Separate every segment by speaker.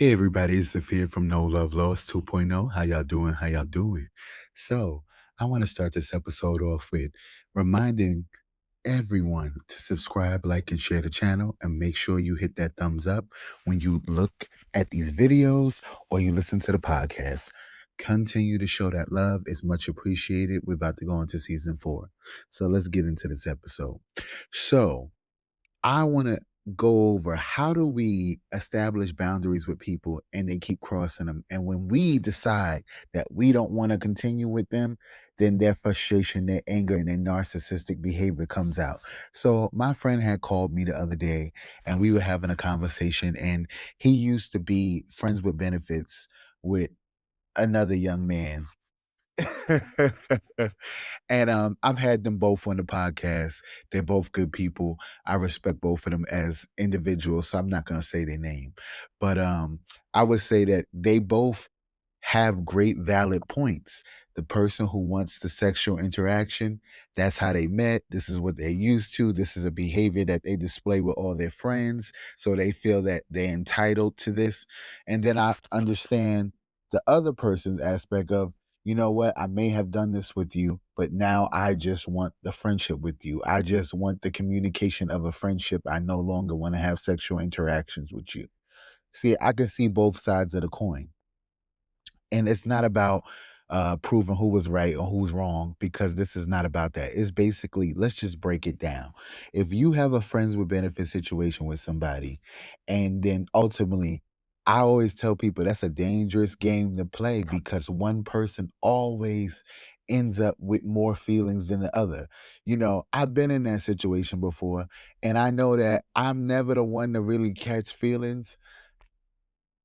Speaker 1: Hey everybody, it's Sophia from No Love Lost 2.0. How y'all doing? How y'all doing? So, I want to start this episode off with reminding everyone to subscribe, like, and share the channel, and make sure you hit that thumbs up when you look at these videos or you listen to the podcast. Continue to show that love is much appreciated. We're about to go into season 4. So, let's get into this episode. So, I want to go over how do we establish boundaries with people and they keep crossing them. And when we decide that we don't want to continue with them, then their frustration, their anger, and their narcissistic behavior comes out. So my friend had called me the other day and we were having a conversation, and he used to be friends with benefits with another young man. And I've had them both on the podcast. They're both good people. I respect both of them as individuals, so I'm not gonna say their name. But I would say that they both have great valid points. The person who wants the sexual interaction, that's how they met. This is what they're used to. This is a behavior that they display with all their friends. So they feel that they're entitled to this. And then I understand the other person's aspect of, you know what, I may have done this with you, but now I just want the friendship with you. I just want the communication of a friendship. I no longer want to have sexual interactions with you. See, I can see both sides of the coin. And it's not about proving who was right or who's wrong, because this is not about that. It's basically, let's just break it down. If you have a friends with benefit situation with somebody, and then ultimately, I always tell people that's a dangerous game to play because one person always ends up with more feelings than the other. You know, I've been in that situation before, and I know that I'm never the one to really catch feelings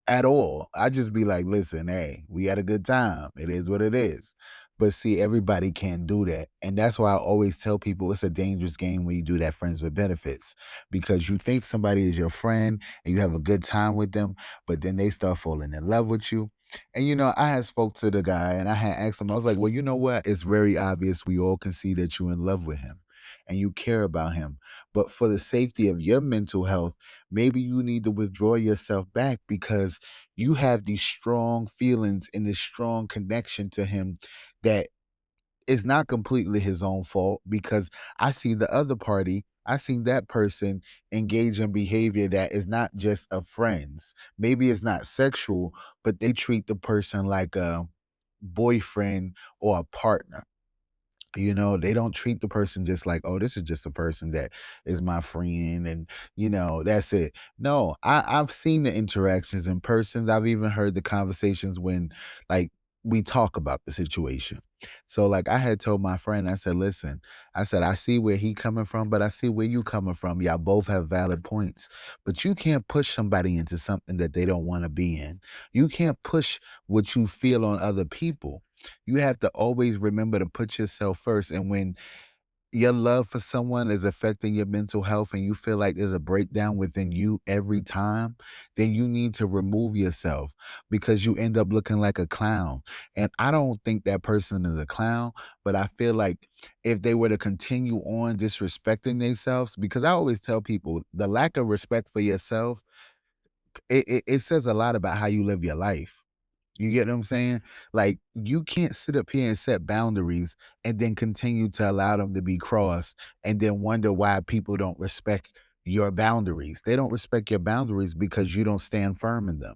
Speaker 1: at all. I just be like, listen, hey, we had a good time. It is what it is. But see, everybody can't do that. And that's why I always tell people it's a dangerous game when you do that friends with benefits, because you think somebody is your friend and you have a good time with them, but then they start falling in love with you. And you know, I had spoke to the guy and I had asked him, I was like, well, you know what? It's very obvious. We all can see that you're in love with him and you care about him. But for the safety of your mental health, maybe you need to withdraw yourself back, because you have these strong feelings and this strong connection to him that is not completely his own fault. Because I see the other party, I seen that person engage in behavior that is not just of friends. Maybe it's not sexual, but they treat the person like a boyfriend or a partner. You know, they don't treat the person just like, oh, this is just a person that is my friend and, you know, that's it. No, I've seen the interactions in person. I've even heard the conversations when, like, we talk about the situation. So, like, I had told my friend, I said, listen, I said, I see where he coming from, but I see where you coming from. Y'all both have valid points, but you can't push somebody into something that they don't want to be in. You can't push what you feel on other people. You have to always remember to put yourself first. And when your love for someone is affecting your mental health and you feel like there's a breakdown within you every time, then you need to remove yourself, because you end up looking like a clown. And I don't think that person is a clown, but I feel like if they were to continue on disrespecting themselves, because I always tell people the lack of respect for yourself, it says a lot about how you live your life. You get what I'm saying? Like, you can't sit up here and set boundaries and then continue to allow them to be crossed and then wonder why people don't respect your boundaries. They don't respect your boundaries because you don't stand firm in them.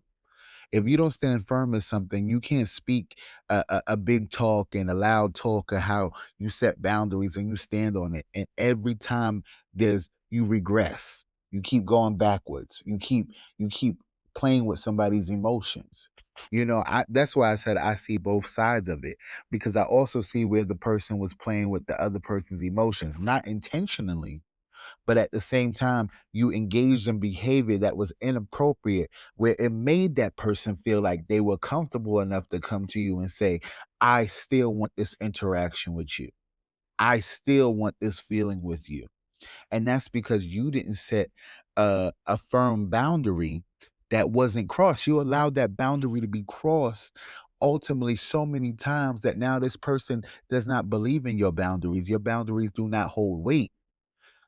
Speaker 1: If you don't stand firm in something, you can't speak a big talk and a loud talk of how you set boundaries and you stand on it. And every time you regress, you keep going backwards. You keep playing with somebody's emotions. You know, that's why I said I see both sides of it, because I also see where the person was playing with the other person's emotions, not intentionally, but at the same time, you engaged in behavior that was inappropriate, where it made that person feel like they were comfortable enough to come to you and say, I still want this interaction with you. I still want this feeling with you. And that's because you didn't set a firm boundary that wasn't crossed. You allowed that boundary to be crossed ultimately so many times that now this person does not believe in your boundaries. Your boundaries do not hold weight.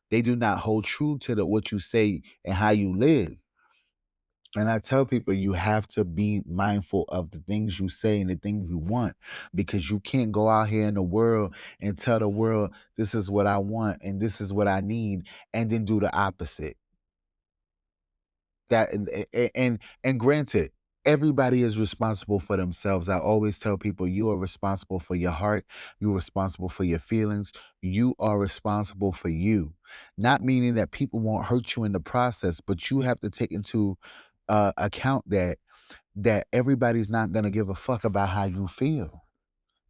Speaker 1: They do not hold true to what you say and how you live. And I tell people you have to be mindful of the things you say and the things you want, because you can't go out here in the world and tell the world this is what I want and this is what I need, and then do the opposite. That and granted, everybody is responsible for themselves. I always tell people you are responsible for your heart, you're responsible for your feelings, you are responsible for you. Not meaning that people won't hurt you in the process, but you have to take into account that everybody's not going to give a fuck about how you feel.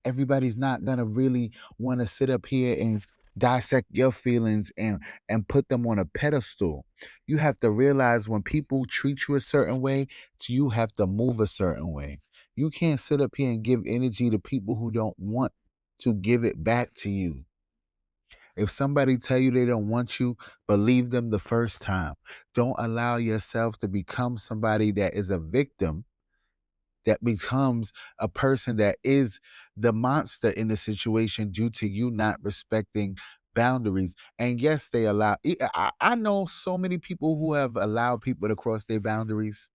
Speaker 1: Everybody's not going to really want to sit up here and dissect your feelings and put them on a pedestal. You have to realize when people treat you a certain way, you have to move a certain way. You can't sit up here and give energy to people who don't want to give it back to you. If somebody tell you they don't want you, believe them the first time. Don't allow yourself to become somebody that is a victim, that becomes a person that is the monster in the situation due to you not respecting boundaries. And yes, they allow. I know so many people who have allowed people to cross their boundaries,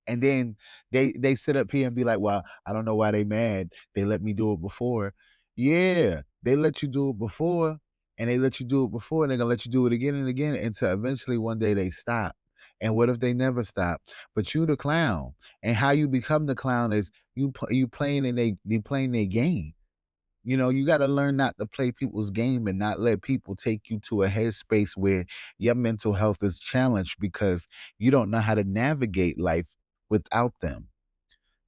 Speaker 1: and then they sit up here and be like, "Well, I don't know why they mad. They let me do it before." Yeah, they let you do it before, and they let you do it before, and they're gonna let you do it again and again until eventually one day they stop. And what if they never stop? But you the clown, and how you become the clown is you playing and they playing their game. You know, you got to learn not to play people's game and not let people take you to a headspace where your mental health is challenged because you don't know how to navigate life without them.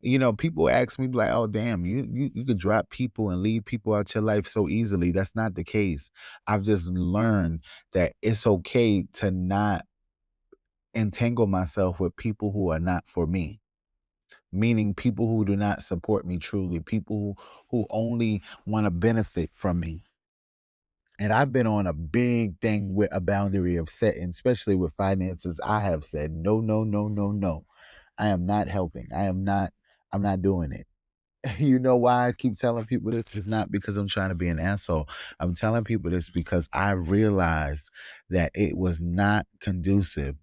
Speaker 1: You know, people ask me like, "Oh, damn, you could drop people and leave people out your life so easily." That's not the case. I've just learned that it's okay to not entangle myself with people who are not for me, meaning people who do not support me truly, people who only want to benefit from me. And I've been on a big thing with a boundary of setting, especially with finances. I have said, no, no, no, no, no. I am not helping. I'm not doing it. You know why I keep telling people this? It's not because I'm trying to be an asshole. I'm telling people this because I realized that it was not conducive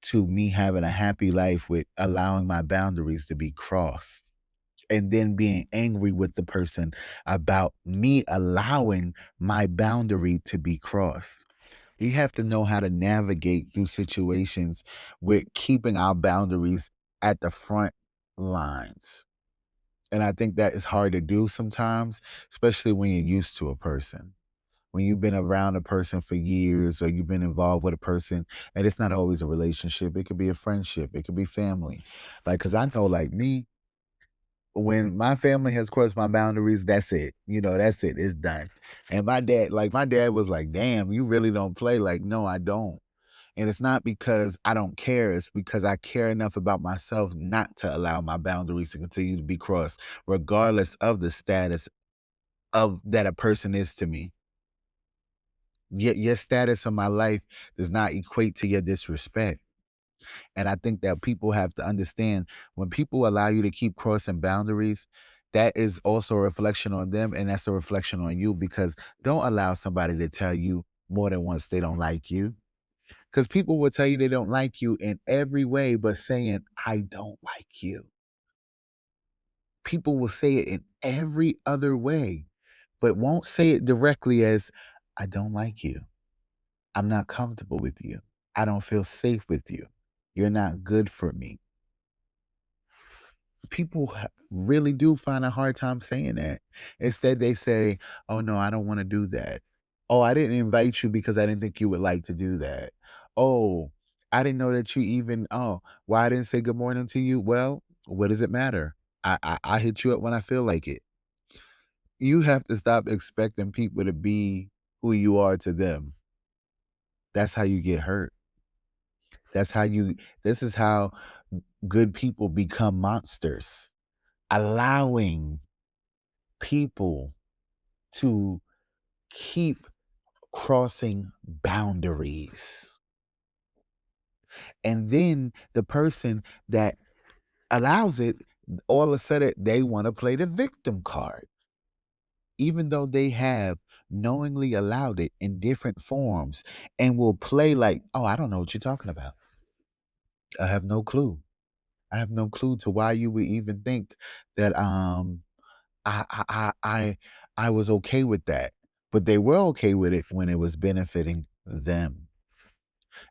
Speaker 1: to me having a happy life with allowing my boundaries to be crossed, and then being angry with the person about me allowing my boundary to be crossed. We have to know how to navigate through situations with keeping our boundaries at the front lines. And I think that is hard to do sometimes, especially when you're used to a person. When you've been around a person for years or you've been involved with a person, and it's not always a relationship, it could be a friendship, it could be family. Like, cause I know, like me, when my family has crossed my boundaries, that's it. You know, that's it. It's done. And my dad was like, damn, you really don't play. Like, no, I don't. And it's not because I don't care. It's because I care enough about myself not to allow my boundaries to continue to be crossed, regardless of the status of that a person is to me. Your status in my life does not equate to your disrespect. And I think that people have to understand when people allow you to keep crossing boundaries, that is also a reflection on them and that's a reflection on you, because don't allow somebody to tell you more than once they don't like you. Because people will tell you they don't like you in every way, but saying, I don't like you. People will say it in every other way, but won't say it directly as, I don't like you. I'm not comfortable with you. I don't feel safe with you. You're not good for me. People really do find a hard time saying that. Instead, they say, "Oh no, I don't want to do that. Oh, I didn't invite you because I didn't think you would like to do that. Oh, I didn't know that you even. Oh, why I didn't say good morning to you? Well, what does it matter? I hit you up when I feel like it. You have to stop expecting people to be who you are to them. That's how you get hurt. That's how you. This is how good people become monsters, allowing people to keep crossing boundaries. And then the person that allows it, all of a sudden, they want to play the victim card, even though they have knowingly allowed it in different forms and will play like, oh, I don't know what you're talking about. I have no clue. I have no clue to why you would even think that I I I I I was okay with that. But they were okay with it when it was benefiting them.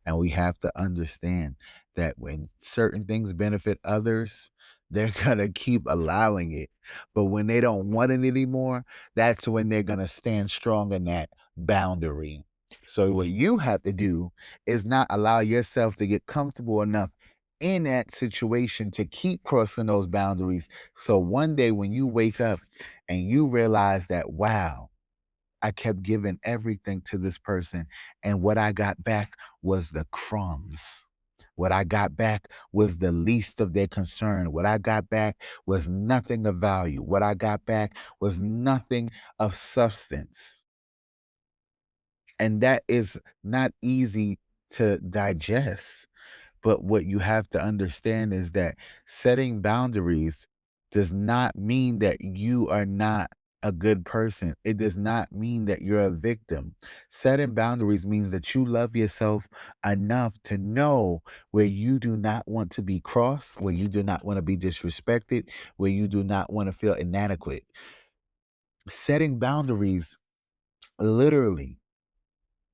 Speaker 1: And we have to understand that when certain things benefit others, they're going to keep allowing it. But when they don't want it anymore, that's when they're going to stand strong in that boundary. So, what you have to do is not allow yourself to get comfortable enough in that situation to keep crossing those boundaries. So, one day when you wake up and you realize that, wow, I kept giving everything to this person, and what I got back was the crumbs. What I got back was the least of their concern. What I got back was nothing of value. What I got back was nothing of substance. And that is not easy to digest. But what you have to understand is that setting boundaries does not mean that you are not a good person. It does not mean that you're a victim. Setting boundaries means that you love yourself enough to know where you do not want to be crossed, where you do not want to be disrespected, where you do not want to feel inadequate. Setting boundaries literally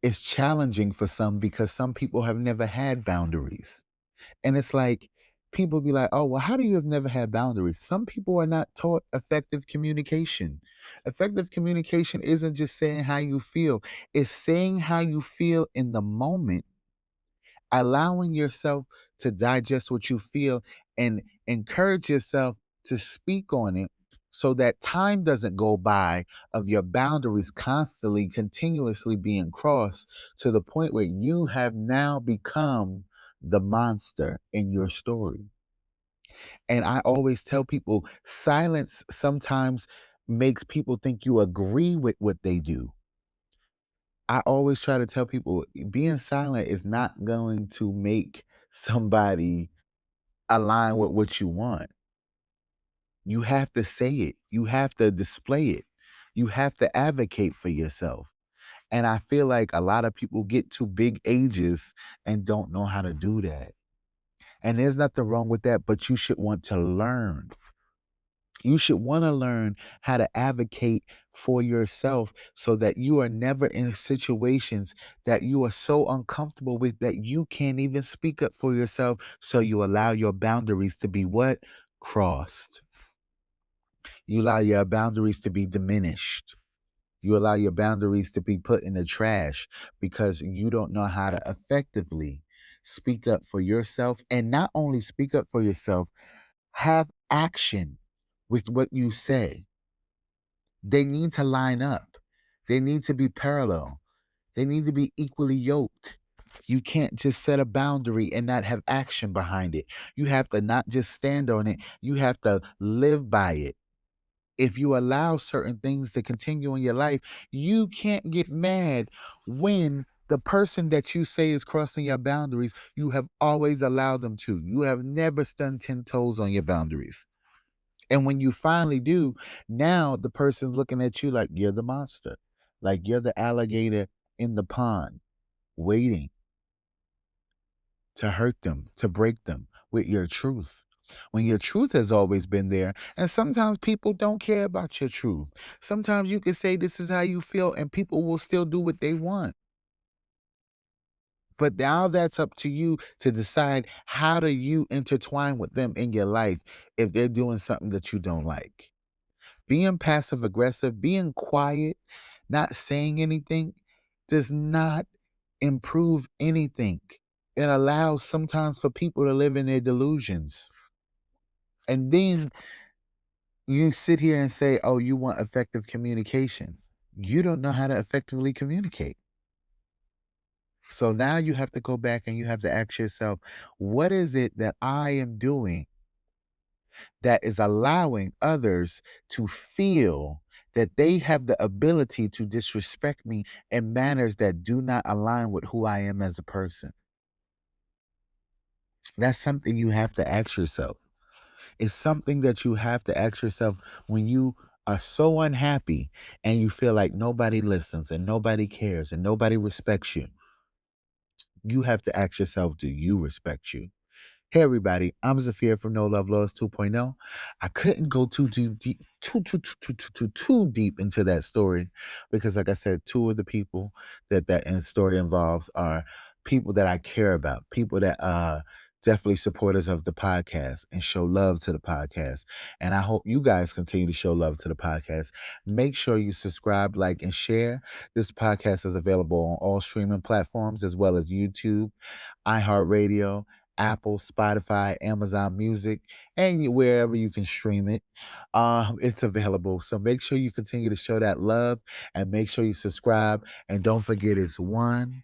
Speaker 1: is challenging for some because some people have never had boundaries. And it's like people be like, oh, well, how do you have never had boundaries? Some people are not taught effective communication. Effective communication isn't just saying how you feel, it's saying how you feel in the moment, allowing yourself to digest what you feel and encourage yourself to speak on it so that time doesn't go by of your boundaries constantly continuously being crossed to the point where you have now become the monster in your story. And I always tell people silence sometimes makes people think you agree with what they do. I always try to tell people being silent is not going to make somebody align with what you want. You have to say it, you have to display it, you have to advocate for yourself. And I feel like a lot of people get to big ages and don't know how to do that. And there's nothing wrong with that, but you should want to learn. You should want to learn how to advocate for yourself so that you are never in situations that you are so uncomfortable with that you can't even speak up for yourself. So you allow your boundaries to be what? Crossed. You allow your boundaries to be diminished. You allow your boundaries to be put in the trash because you don't know how to effectively speak up for yourself. And not only speak up for yourself, have action with what you say. They need to line up. They need to be parallel. They need to be equally yoked. You can't just set a boundary and not have action behind it. You have to not just stand on it, you have to live by it. If you allow certain things to continue in your life, you can't get mad when the person that you say is crossing your boundaries, you have always allowed them to. You have never stunned 10 toes on your boundaries. And when you finally do, now the person's looking at you like you're the monster, like you're the alligator in the pond, waiting to hurt them, to break them with your truth. When your truth has always been there, and sometimes people don't care about your truth. Sometimes you can say this is how you feel, and people will still do what they want. But now that's up to you to decide how do you intertwine with them in your life if they're doing something that you don't like. Being passive aggressive, being quiet, not saying anything does not improve anything. It allows sometimes for people to live in their delusions. And then you sit here and say, oh, you want effective communication. You don't know how to effectively communicate. So now you have to go back and you have to ask yourself, what is it that I am doing that is allowing others to feel that they have the ability to disrespect me in manners that do not align with who I am as a person? That's something you have to ask yourself. It's something that you have to ask yourself when you are so unhappy and you feel like nobody listens and nobody cares and nobody respects you. You have to ask yourself, do you respect you? Hey everybody, I'm Zafir from No Love Laws 2.0. I couldn't go too deep into that story because, like I said, two of the people that story involves are people that I care about, people that definitely supporters of the podcast and show love to the podcast. And I hope you guys continue to show love to the podcast. Make sure you subscribe, like, and share. This podcast is available on all streaming platforms as well as YouTube, iHeartRadio, Apple, Spotify, Amazon Music, and wherever you can stream it. It's available. So make sure you continue to show that love and make sure you subscribe. And don't forget, it's 1,